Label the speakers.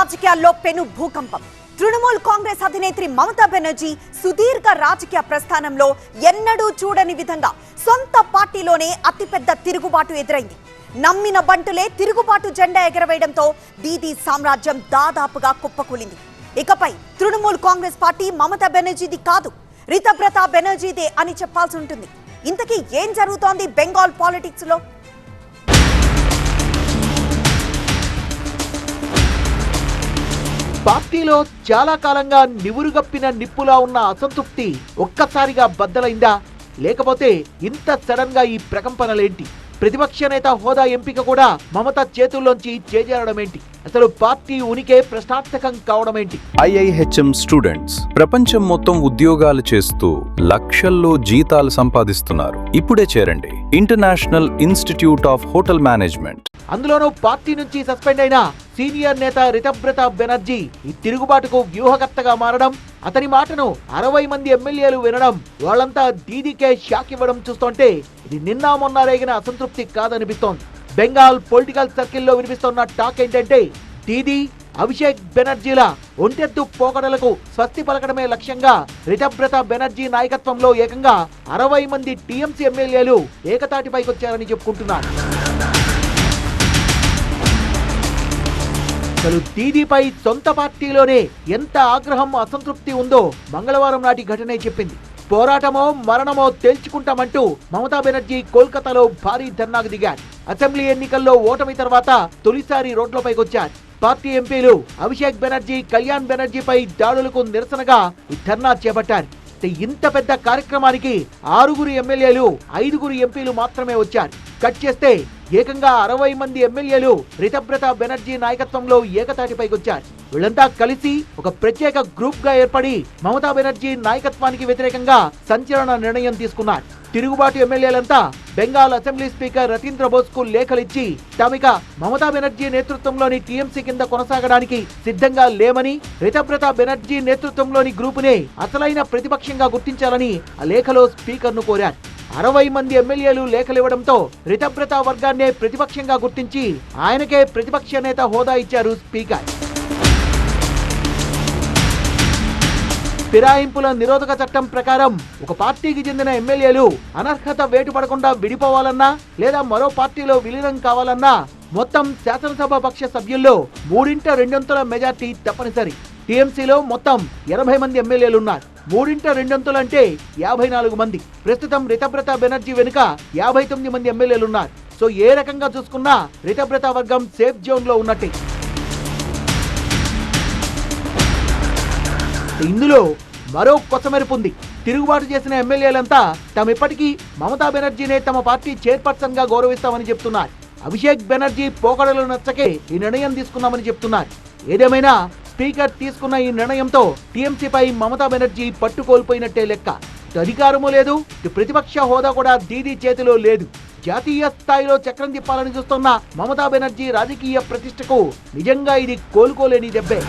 Speaker 1: రాజకీయాల్లో పెను భూకంపం. తృణమూల్ కాంగ్రెస్ అధినేత్రి మమతా బెనర్జీ సుదీర్ఘ రాజకీయ ప్రస్థానంలో ఎన్నడూ చూడని విధంగా సొంత పార్టీలోనే అతిపెద్ద తిరుగుబాటు ఎదురైంది. నమ్మిన బంటులే తిరుగుబాటు జెండా ఎగరవేయడంతో దీదీ సామ్రాజ్యం దాదాపుగా కుప్పకూలింది. ఇకపై తృణమూల్ కాంగ్రెస్ పార్టీ మమతా బెనర్జీది కాదు, రితబ్రత బెనర్జీదే అని చెప్పాల్సి ఉంటుంది. ఇంతకీ ఏం జరుగుతోంది బెంగాల్ పాలిటిక్స్ లో?
Speaker 2: పార్టీలో చాలా కాలంగా నివురుగప్పిన నిప్పులా ఉన్న అసంతృప్తి ఒక్కసారిగా బద్దలైందా, లేకపోతే ఇంత సడన్ గా ఈ ప్రకంపనలేంటి? ప్రతిపక్ష నేత హోదా ఎంపిక కూడా మమత చేతుల్లోంచి చేజారడమేంటి? అసలు పార్టీ ఉనికే ప్రశ్నార్థకం కావడమేంటి?
Speaker 3: IIHM స్టూడెంట్స్ ప్రపంచం మొత్తం ఉద్యోగాలు చేస్తూ లక్షల్లో జీతాలు సంపాదిస్తున్నారు. ఇప్పుడే చేరండి international institute of hotel management.
Speaker 2: అందులోనూ పార్టీ నుంచి సస్పెండ్ అయిన సీనియర్ నేత రితబ్రత బెనర్జీ ఈ తిరుగుబాటుకు వ్యూహకర్తగా మారడం, అతని మాటను 60 మంది ఎమ్మెల్యేలు వినడం, వాళ్ళంతా దీదీకే షాక్ ఇవ్వడం చూస్తుంటే ఇది నిన్న మొన్న రేగిన అసంతృప్తి కాదనిపిస్తోంది. బెంగాల్ పొలిటికల్ సర్కిల్లో వినిపిస్తున్న టాక్ ఏంటంటే దీదీ, అభిషేక్ బెనర్జీల ఒంటెత్తు పోకడలకు స్వస్తి పలకడమే లక్ష్యంగా రితబ్రత బెనర్జీ నాయకత్వంలో ఏకంగా 60 మంది టీఎంసీ ఎమ్మెల్యేలు ఏకతాటిపైకొచ్చారని చెప్పుకుంటున్నారు. అసలు దీదీపై సొంత పార్టీలోనే ఎంత ఆగ్రహం, అసంతృప్తి ఉందో మంగళవారం నాటి ఘటనే చెప్పింది. పోరాటమో మరణమో తేల్చుకుంటామంటూ మమతా బెనర్జీ కోల్కతాలో భారీ ధర్నాకు దిగారు. అసెంబ్లీ ఎన్నికల్లో ఓటమి తర్వాత తొలిసారి రోడ్లపైకొచ్చారు. పార్టీ ఎంపీలు అభిషేక్ బెనర్జీ, కళ్యాణ్ బెనర్జీపై దాడులకు నిరసనగా ఈ ధర్నా చేపట్టారు. ఇంత పెద్ద కార్యక్రమానికి 6 ఎమ్మెల్యేలు, 5 ఎంపీలు మాత్రమే వచ్చారు. కట్ చేస్తే ఏకంగా 60 మంది ఎమ్మెల్యేలు రితబ్రత బెనర్జీ నాయకత్వంలో ఏకతాటిపైకొచ్చారు. వీళ్ళంతా కలిసి ఒక ప్రత్యేక గ్రూప్ గా ఏర్పడి మమతా బెనర్జీ నాయకత్వానికి వ్యతిరేకంగా సంచలన నిర్ణయం తీసుకున్నారు. తిరుగుబాటు ఎమ్మెల్యేలంతా బెంగాల్ అసెంబ్లీ స్పీకర్ రతీంద్ర బోస్ కు లేఖలిచ్చి తామిక మమతా బెనర్జీ నేతృత్వంలోని టీఎంసీ కింద కొనసాగడానికి సిద్ధంగా లేమని, రితబ్రత బెనర్జీ నేతృత్వంలోని గ్రూపునే అసలైన ప్రతిపక్షంగా గుర్తించాలని ఆ లేఖలో స్పీకర్ ను కోరారు. 60 మంది ఎమ్మెల్యేలు లేఖలివ్వడంతో రితబ్రత వర్గాన్నే ప్రతిపక్షంగా గుర్తించి ఆయనకే ప్రతిపక్ష నేత హోదా ఇచ్చారు స్పీకర్. ఫిరాయింపుల నిరోధక చట్టం ప్రకారం ఒక పార్టీకి చెందిన ఎమ్మెల్యేలు అనర్హత వేటు పడకుండా విడిపోవాలన్నా లేదా మరో పార్టీలో విలీనం కావాలన్నా మొత్తం శాసనసభ పక్ష సభ్యుల్లో 3/2 మెజార్టీ తప్పనిసరి. టీఎంసీలో మొత్తం 80 మంది ఎమ్మెల్యేలున్నారు. 3/2 అంటే 54 మంది. ప్రస్తుతం రితబ్రత బెనర్జీ వెనుక 59 మంది ఎమ్మెల్యేలున్నారు. సో ఏ రకంగా చూసుకున్నా రితబ్రత వర్గం సేఫ్ జోన్ లో ఉన్నట్టే. ఇందులో మరో కొసమెరుపు ఉంది. తిరుగుబాటు చేసిన ఎమ్మెల్యేలంతా తామిప్పటికీ మమతా బెనర్జీనే తమ పార్టీ చైర్పర్సన్ గా గౌరవిస్తామని చెప్తున్నారు. అభిషేక్ బెనర్జీ పోకడలు నచ్చకే ఈ నిర్ణయం తీసుకున్నామని చెప్తున్నారు. ఏదేమైనా స్పీకర్ తీసుకున్న ఈ నిర్ణయంతో టీఎంసీపై మమతా బెనర్జీ పట్టు కోల్పోయినట్టే లెక్క. అధికారము లేదు, ప్రతిపక్ష హోదా కూడా దీదీ చేతిలో లేదు. జాతీయ స్థాయిలో చక్రం తిప్పాలని చూస్తున్న మమతా బెనర్జీ రాజకీయ ప్రతిష్టకు నిజంగా ఇది కోలుకోలేని దెబ్బే.